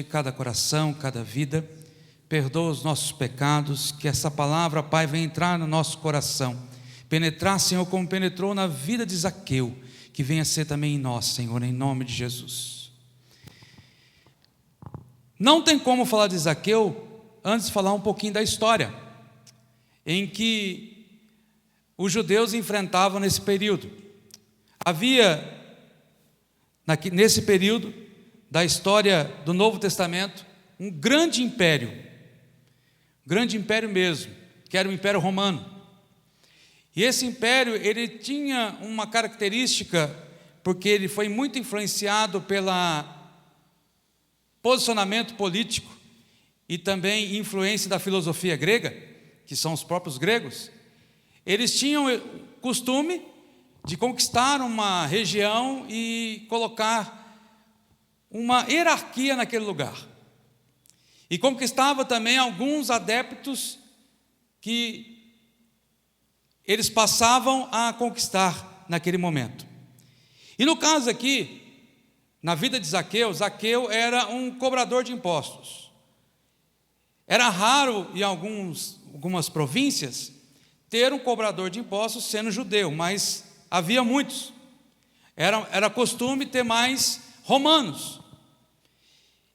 cada coração, cada vida, perdoa os nossos pecados, que essa palavra, Pai, venha entrar no nosso coração, penetrar, Senhor, como penetrou na vida de Zaqueu, que venha ser também em nós, Senhor, em nome de Jesus. Não tem como falar de Zaqueu antes de falar um pouquinho da história em que os judeus enfrentavam nesse período. Havia, nesse período da história do Novo Testamento, um grande império mesmo, que era o Império Romano. E esse império, ele tinha uma característica, porque ele foi muito influenciado pelo posicionamento político e também influência da filosofia grega, que são os próprios gregos. Eles tinham o costume de conquistar uma região e colocar uma hierarquia naquele lugar. E conquistava também alguns adeptos que eles passavam a conquistar naquele momento. E no caso aqui, na vida de Zaqueu, Zaqueu era um cobrador de impostos. Era raro em algumas províncias ter um cobrador de impostos sendo judeu, mas havia muitos. Era costume ter mais romanos.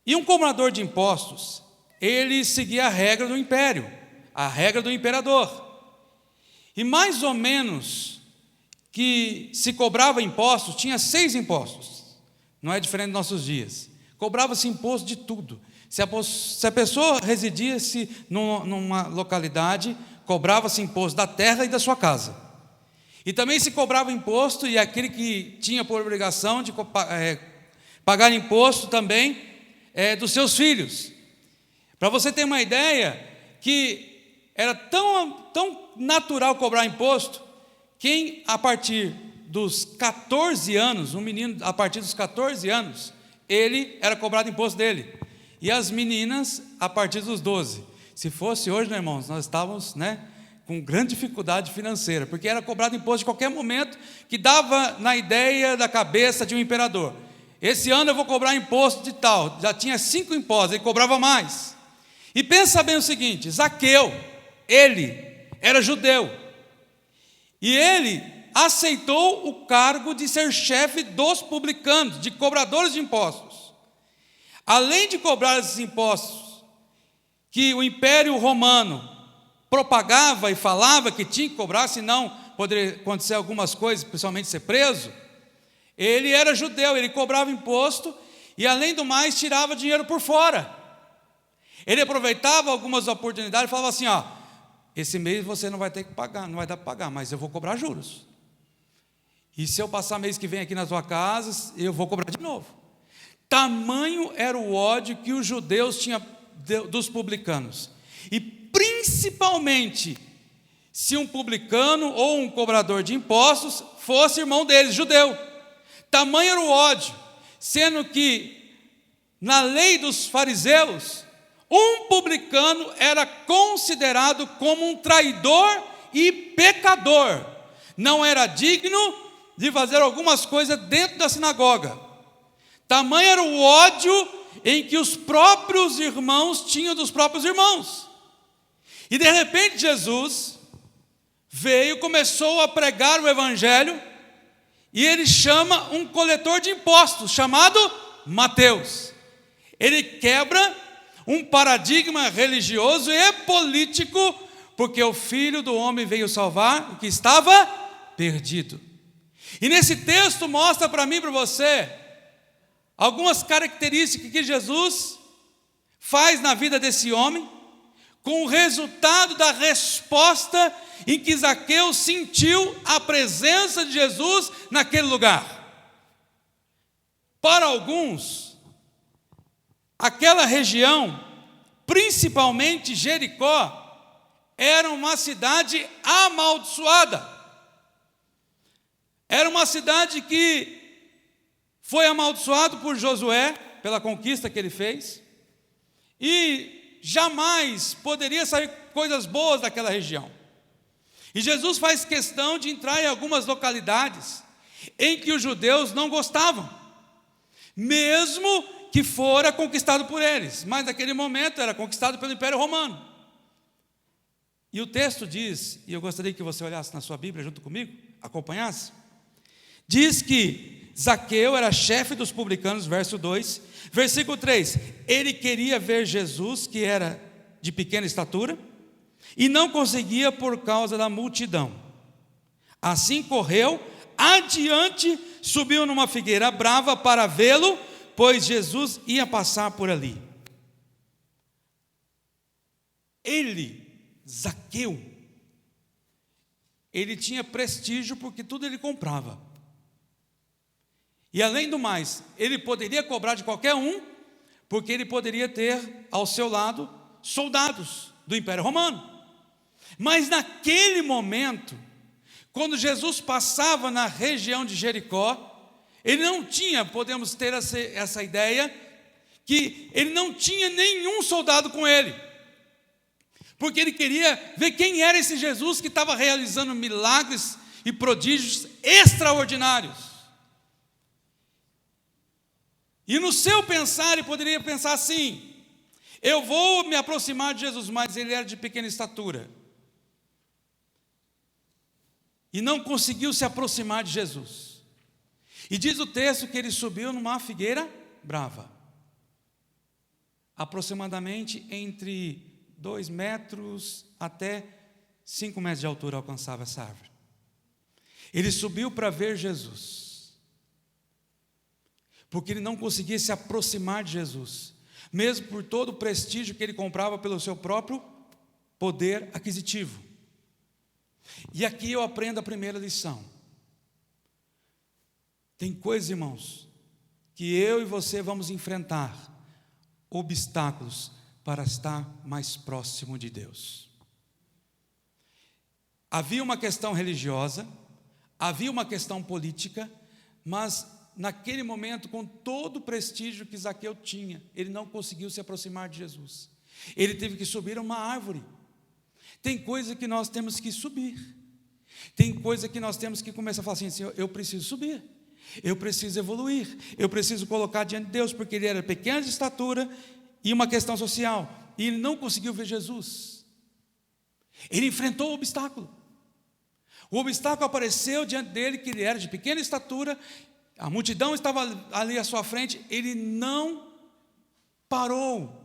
E um cobrador de impostos, ele seguia a regra do império, a regra do imperador. E mais ou menos que se cobrava impostos, tinha 6 impostos. Não é diferente dos nossos dias. Cobrava-se imposto de tudo. Se a pessoa residia-se numa localidade, cobrava-se imposto da terra e da sua casa. E também se cobrava imposto, e aquele que tinha por obrigação de pagar imposto também dos seus filhos. Para você ter uma ideia, que era tão natural cobrar imposto, quem a partir dos 14 anos, um menino a partir dos 14 anos, ele era cobrado imposto dele. E as meninas a partir dos 12. Se fosse hoje, meus irmãos, nós estávamos, com grande dificuldade financeira, porque era cobrado imposto de qualquer momento, que dava na ideia da cabeça de um imperador. Esse ano eu vou cobrar imposto de tal. Já tinha 5 impostos, ele cobrava mais. E pensa bem o seguinte, Zaqueu, ele era judeu. E ele aceitou o cargo de ser chefe dos publicanos, de cobradores de impostos. Além de cobrar esses impostos, que o Império Romano propagava e falava que tinha que cobrar, senão poderia acontecer algumas coisas, principalmente ser preso. Ele era judeu, ele cobrava imposto e, além do mais, tirava dinheiro por fora. Ele aproveitava algumas oportunidades e falava assim: esse mês você não vai ter que pagar, não vai dar para pagar, mas eu vou cobrar juros. E se eu passar mês que vem aqui na sua casa, eu vou cobrar de novo. Tamanho era o ódio que os judeus tinham dos publicanos. E principalmente se um publicano ou um cobrador de impostos fosse irmão deles, judeu. Tamanho era o ódio, sendo que na lei dos fariseus, um publicano era considerado como um traidor e pecador. Não era digno de fazer algumas coisas dentro da sinagoga. Tamanho era o ódio em que os próprios irmãos tinham dos próprios irmãos. E de repente Jesus veio, começou a pregar o evangelho, e ele chama um coletor de impostos, chamado Mateus. Ele quebra um paradigma religioso e político, porque o Filho do Homem veio salvar o que estava perdido. E nesse texto mostra para mim e para você algumas características que Jesus faz na vida desse homem, com o resultado da resposta em que Zaqueu sentiu a presença de Jesus naquele lugar. Para alguns, aquela região, principalmente Jericó, era uma cidade amaldiçoada. Era uma cidade que foi amaldiçoada por Josué, pela conquista que ele fez, e jamais poderia sair coisas boas daquela região. E Jesus faz questão de entrar em algumas localidades em que os judeus não gostavam, mesmo que fora conquistado por eles, mas naquele momento era conquistado pelo Império Romano. E o texto diz, e eu gostaria que você olhasse na sua Bíblia junto comigo, acompanhasse, diz que Zaqueu era chefe dos publicanos, verso 2, versículo 3, ele queria ver Jesus, que era de pequena estatura, e não conseguia por causa da multidão. Assim correu adiante, subiu numa figueira brava para vê-lo, pois Jesus ia passar por ali. Ele, Zaqueu, ele tinha prestígio porque tudo ele comprava. E além do mais, ele poderia cobrar de qualquer um, porque ele poderia ter ao seu lado soldados do Império Romano. Mas naquele momento, quando Jesus passava na região de Jericó, ele não tinha, podemos ter essa ideia, que ele não tinha nenhum soldado com ele, porque ele queria ver quem era esse Jesus que estava realizando milagres e prodígios extraordinários. E no seu pensar, ele poderia pensar assim: eu vou me aproximar de Jesus, mas ele era de pequena estatura, e não conseguiu se aproximar de Jesus. E diz o texto que ele subiu numa figueira brava, aproximadamente entre 2 metros até 5 metros de altura alcançava essa árvore. Ele subiu para ver Jesus, porque ele não conseguia se aproximar de Jesus, mesmo por todo o prestígio que ele comprava pelo seu próprio poder aquisitivo. E aqui eu aprendo a primeira lição. Tem coisas, irmãos, que eu e você vamos enfrentar obstáculos para estar mais próximo de Deus. Havia uma questão religiosa, havia uma questão política, mas naquele momento, com todo o prestígio que Zaqueu tinha, ele não conseguiu se aproximar de Jesus. Ele teve que subir a uma árvore. Tem coisa que nós temos que subir. Tem coisa que nós temos que começar a falar assim: Senhor, eu preciso subir, eu preciso evoluir, eu preciso colocar diante de Deus, porque ele era pequeno de estatura e uma questão social, e ele não conseguiu ver Jesus. Ele enfrentou o obstáculo. O obstáculo apareceu diante dele, que ele era de pequena estatura, a multidão estava ali à sua frente, ele não parou.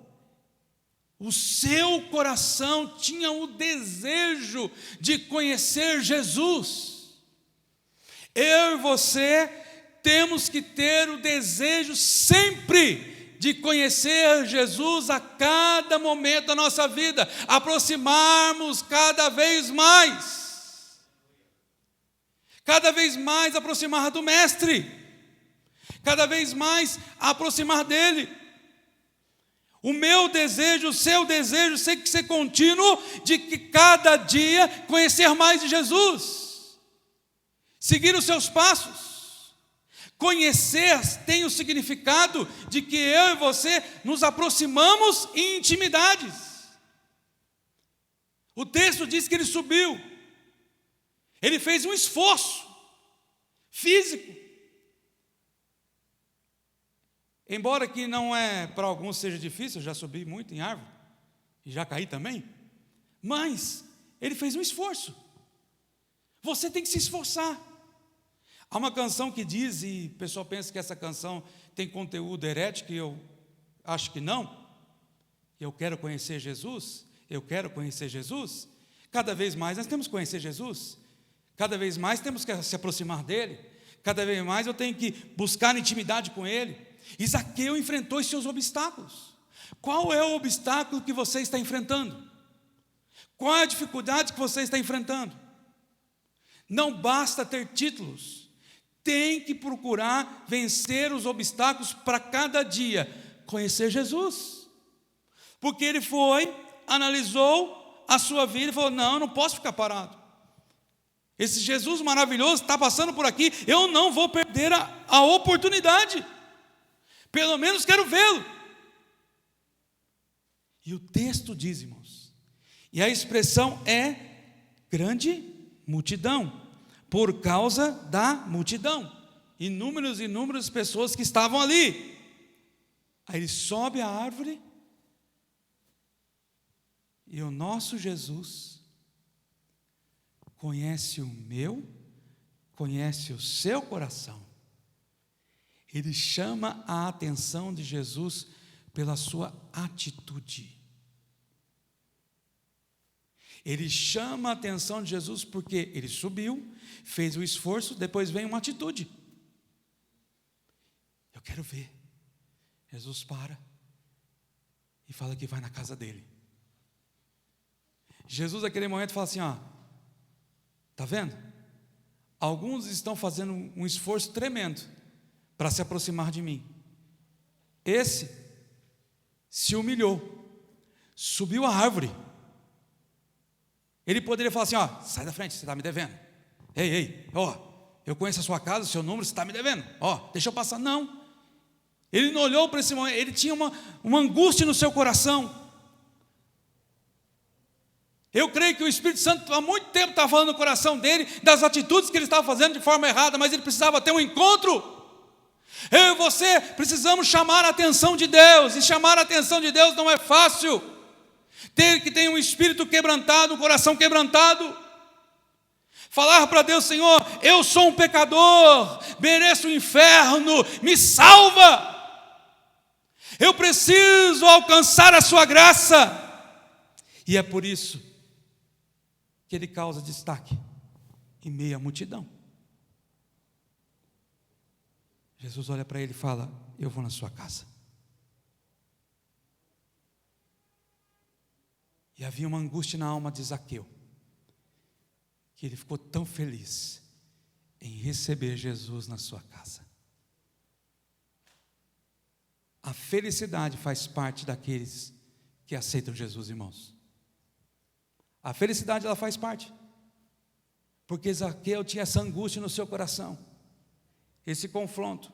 O seu coração tinha o desejo de conhecer Jesus. Eu e você temos que ter o desejo sempre de conhecer Jesus a cada momento da nossa vida, aproximarmos cada vez mais aproximar do Mestre, cada vez mais aproximar dele. O meu desejo, o seu desejo tem que ser contínuo, de que cada dia conhecer mais de Jesus, seguir os seus passos. Conhecer tem o significado de que eu e você nos aproximamos em intimidades. O texto diz que ele subiu, ele fez um esforço físico. Embora que não para alguns seja difícil, eu já subi muito em árvore, e já caí também, mas ele fez um esforço. Você tem que se esforçar. Há uma canção que diz, e o pessoal pensa que essa canção tem conteúdo herético, e eu acho que não. Eu quero conhecer Jesus, eu quero conhecer Jesus. Cada vez mais nós temos que conhecer Jesus, cada vez mais temos que se aproximar dele, cada vez mais eu tenho que buscar intimidade com ele. E Zaqueu enfrentou os seus obstáculos. Qual é o obstáculo que você está enfrentando? Qual é a dificuldade que você está enfrentando? Não basta ter títulos, tem que procurar vencer os obstáculos para cada dia conhecer Jesus. Porque ele foi, analisou a sua vida e falou: não posso ficar parado. Esse Jesus maravilhoso está passando por aqui, eu não vou perder a oportunidade. Pelo menos quero vê-lo. E o texto diz, irmãos, e a expressão é grande multidão, por causa da multidão, inúmeras pessoas que estavam ali. Aí ele sobe a árvore, e o nosso Jesus conhece o meu, conhece o seu coração. Ele chama a atenção de Jesus pela sua atitude. Ele chama a atenção de Jesus porque ele subiu, fez o esforço, depois vem uma atitude. Eu quero ver. Jesus para e fala que vai na casa dele. Jesus naquele momento fala assim, está vendo? Alguns estão fazendo um esforço tremendo para se aproximar de mim. Esse se humilhou, subiu a árvore. Ele poderia falar assim, sai da frente, você está me devendo. Ei, eu conheço a sua casa, o seu número, você está me devendo. Deixa eu passar. Não. Ele não olhou para esse momento, ele tinha uma angústia no seu coração. Eu creio que o Espírito Santo há muito tempo estava falando no coração dele, das atitudes que ele estava fazendo de forma errada, mas ele precisava ter um encontro. Eu e você precisamos chamar a atenção de Deus, e chamar a atenção de Deus não é fácil. Que tem um espírito quebrantado, um coração quebrantado. Falar para Deus, Senhor, eu sou um pecador, mereço o inferno, me salva. Eu preciso alcançar a sua graça. E é por isso que ele causa destaque em meio à multidão. Jesus olha para ele e fala, eu vou na sua casa. E havia uma angústia na alma de Zaqueu, que ele ficou tão feliz em receber Jesus na sua casa. A felicidade faz parte daqueles que aceitam Jesus, irmãos. A felicidade, ela faz parte, porque Zaqueu tinha essa angústia no seu coração, esse confronto,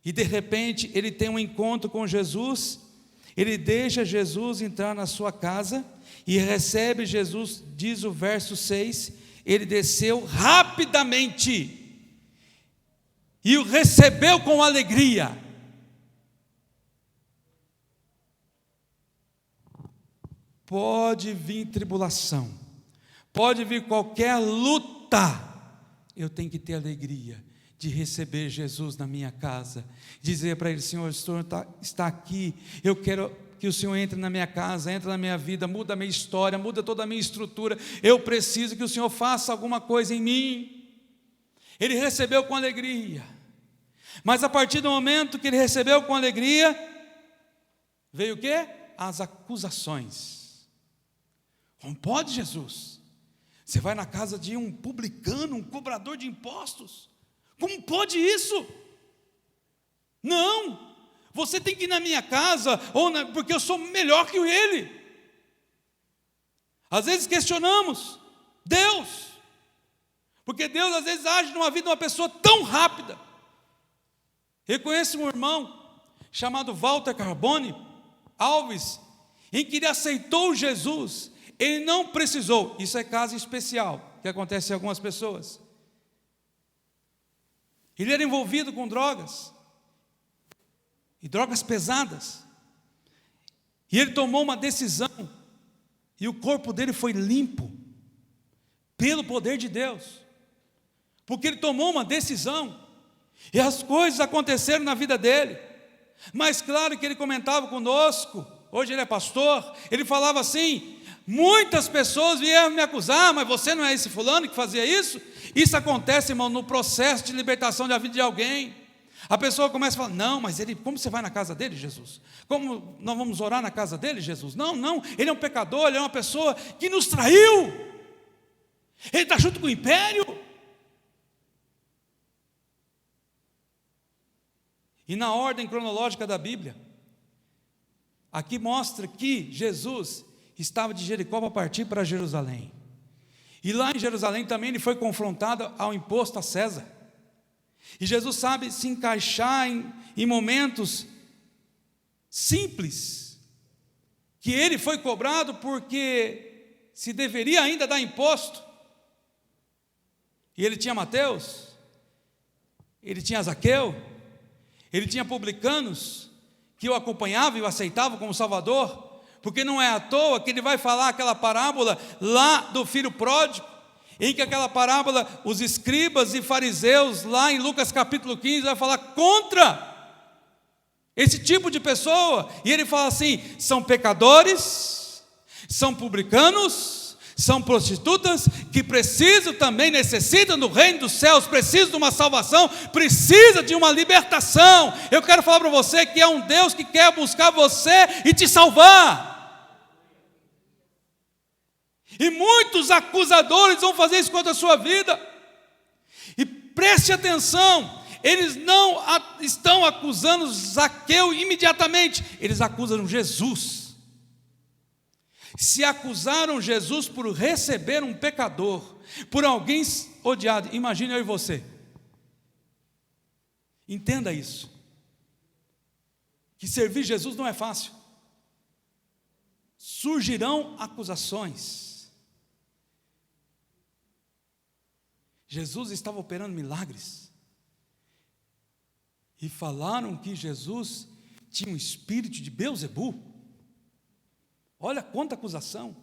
e de repente ele tem um encontro com Jesus, ele deixa Jesus entrar na sua casa, e recebe Jesus, diz o verso 6, ele desceu rapidamente, e o recebeu com alegria. Pode vir tribulação, pode vir qualquer luta, eu tenho que ter alegria de receber Jesus na minha casa, dizer para ele, Senhor, o Senhor está aqui, eu quero que o Senhor entre na minha casa, entre na minha vida, muda a minha história, muda toda a minha estrutura, eu preciso que o Senhor faça alguma coisa em mim. Ele recebeu com alegria, mas a partir do momento que ele recebeu com alegria, veio o quê? As acusações. Como pode, Jesus? Você vai na casa de um publicano, um cobrador de impostos? Como pode isso? Não, você tem que ir na minha casa, porque eu sou melhor que ele. Às vezes questionamos Deus, porque Deus às vezes age numa vida de uma pessoa tão rápida. Eu conheço um irmão chamado Walter Carbone Alves, em que ele aceitou Jesus. Ele não precisou, isso é caso especial, que acontece em algumas pessoas. Ele era envolvido com drogas, e drogas pesadas, e ele tomou uma decisão, e o corpo dele foi limpo, pelo poder de Deus, porque ele tomou uma decisão, e as coisas aconteceram na vida dele. Mas claro que ele comentava conosco, hoje ele é pastor, ele falava assim, muitas pessoas vieram me acusar, mas você não é esse fulano que fazia isso? Isso acontece, irmão, no processo de libertação da vida de alguém. A pessoa começa a falar, não, mas ele, como você vai na casa dele, Jesus? Como nós vamos orar na casa dele, Jesus? Não, ele é um pecador, ele é uma pessoa que nos traiu. Ele está junto com o império. E na ordem cronológica da Bíblia, aqui mostra que Jesus estava de Jericó para partir para Jerusalém. E lá em Jerusalém também ele foi confrontado ao imposto a César. E Jesus sabe se encaixar em momentos simples, que ele foi cobrado porque se deveria ainda dar imposto. E ele tinha Mateus, ele tinha Zaqueu, ele tinha publicanos, que o acompanhavam e o aceitavam como Salvador, porque não é à toa que ele vai falar aquela parábola lá do filho pródigo, em que aquela parábola, os escribas e fariseus, lá em Lucas capítulo 15, vai falar contra esse tipo de pessoa, e ele fala assim: são pecadores, são publicanos, são prostitutas, que precisam também, necessitam do reino dos céus, precisam de uma salvação, precisam de uma libertação. Eu quero falar para você que é um Deus que quer buscar você e te salvar. E muitos acusadores vão fazer isso contra a sua vida. E preste atenção, eles não estão acusando Zaqueu imediatamente, eles acusam Jesus. Se acusaram Jesus por receber um pecador, por alguém odiado, imagine eu e você. Entenda isso, que servir Jesus não é fácil. Surgirão acusações. Jesus estava operando milagres, e falaram que Jesus tinha um espírito de Beelzebu. Olha quanta acusação.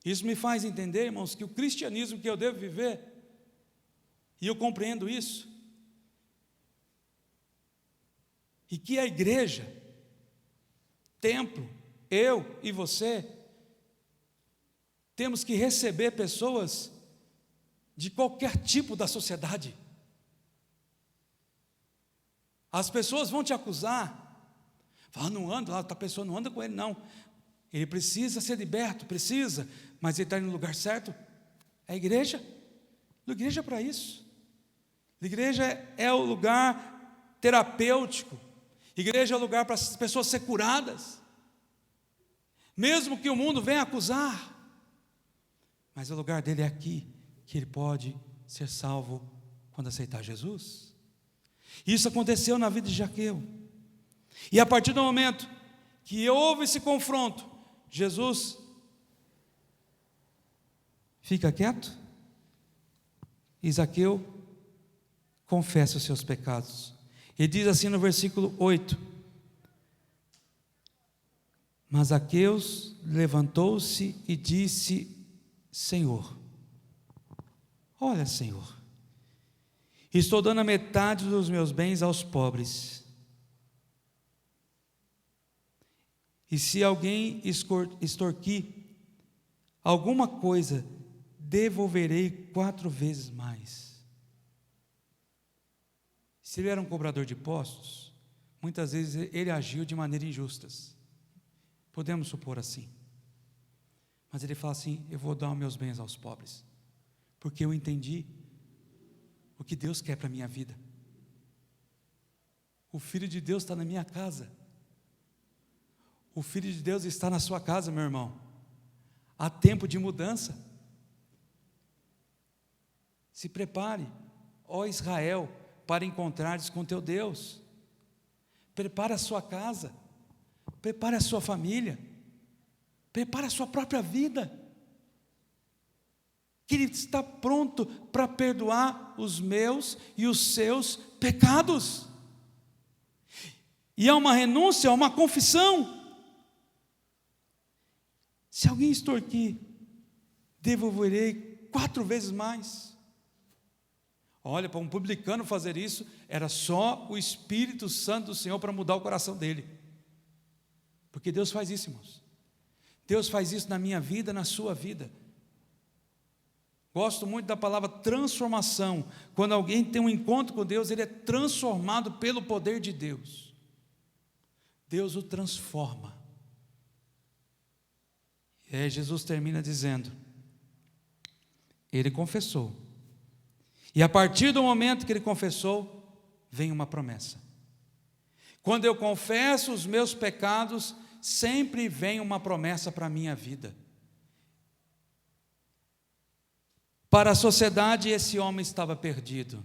Isso me faz entender, irmãos, que o cristianismo que eu devo viver, e eu compreendo isso, e que a igreja, templo, eu e você, temos que receber pessoas de qualquer tipo da sociedade. As pessoas vão te acusar, falar: não anda lá, a pessoa não anda com ele, não. Ele precisa ser liberto, precisa, mas ele está no lugar certo. É a igreja. A igreja é para isso. A igreja é o lugar terapêutico. A igreja é o lugar para as pessoas ser curadas. Mesmo que o mundo venha acusar, mas o lugar dele é aqui, que ele pode ser salvo quando aceitar Jesus. Isso aconteceu na vida de Zaqueu. E a partir do momento que houve esse confronto, Jesus fica quieto, e Zaqueu confessa os seus pecados. Ele diz assim no versículo 8: mas Zaqueu levantou-se e disse: Senhor, olha, Senhor, estou dando a metade dos meus bens aos pobres. E se alguém extorquir alguma coisa, devolverei 4 vezes mais. Se ele era um cobrador de impostos, muitas vezes ele agiu de maneira injusta. Podemos supor assim. Mas ele fala assim: eu vou dar os meus bens aos pobres, porque eu entendi o que Deus quer para a minha vida. O Filho de Deus está na minha casa. O Filho de Deus está na sua casa, meu irmão. Há tempo de mudança. Se prepare, ó Israel, para encontrares com teu Deus. Prepare a sua casa, prepare a sua família, prepare a sua própria vida, que Ele está pronto para perdoar os meus e os seus pecados. E é uma renúncia, é uma confissão. Se alguém extorquir, devolverei 4 vezes mais. Olha, para um publicano fazer isso, era só o Espírito Santo do Senhor para mudar o coração dele. Porque Deus faz isso, irmãos. Deus faz isso na minha vida, na sua vida. Gosto muito da palavra transformação. Quando alguém tem um encontro com Deus, ele é transformado pelo poder de Deus. Deus o transforma. E aí Jesus termina dizendo: ele confessou. E a partir do momento que ele confessou, vem uma promessa. Quando eu confesso os meus pecados, sempre vem uma promessa para a minha vida. Para a sociedade, esse homem estava perdido.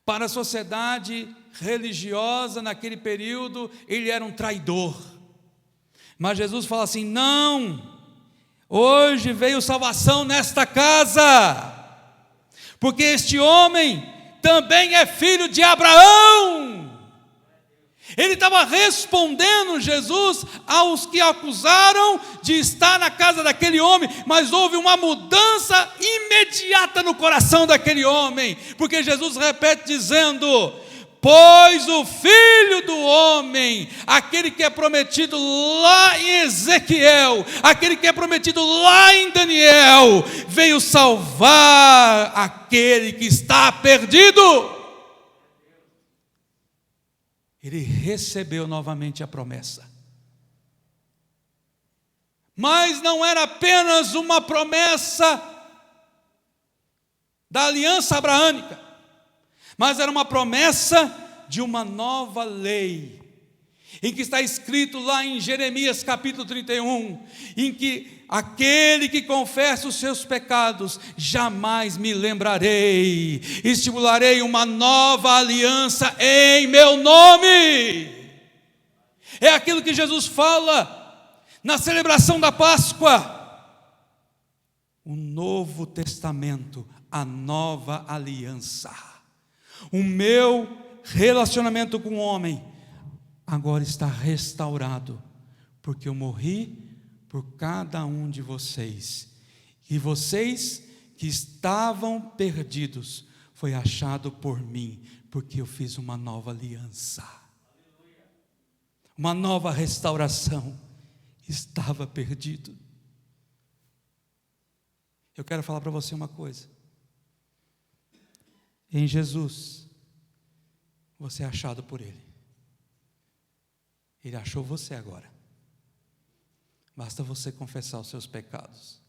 Para a sociedade religiosa, naquele período, ele era um traidor. Mas Jesus fala assim: não, hoje veio salvação nesta casa, porque este homem também é filho de Abraão. Ele estava respondendo, Jesus, aos que acusaram de estar na casa daquele homem, mas houve uma mudança imediata no coração daquele homem, porque Jesus repete dizendo: pois o Filho do Homem, aquele que é prometido lá em Ezequiel, aquele que é prometido lá em Daniel, veio salvar aquele que está perdido. Ele recebeu novamente a promessa. Mas não era apenas uma promessa da aliança abraâmica, mas era uma promessa de uma nova lei, em que está escrito lá em Jeremias capítulo 31, em que aquele que confessa os seus pecados, jamais me lembrarei, estipularei uma nova aliança em meu nome. É aquilo que Jesus fala na celebração da Páscoa, o Novo Testamento, a nova aliança. O meu relacionamento com o homem agora está restaurado, porque eu morri por cada um de vocês, e vocês que estavam perdidos foi achado por mim, porque eu fiz uma nova aliança, uma nova restauração. Estava perdido. Eu quero falar para você uma coisa: em Jesus você é achado por Ele. Ele achou você agora. Basta você confessar os seus pecados,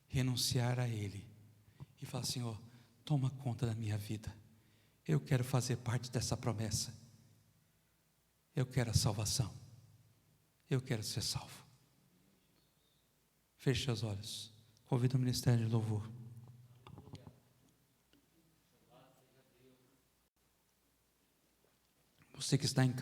renunciar a Ele e falar: Senhor, toma conta da minha vida. Eu quero fazer parte dessa promessa. Eu quero a salvação. Eu quero ser salvo. Feche os olhos. Convido o ministério de louvor. Você que está em casa.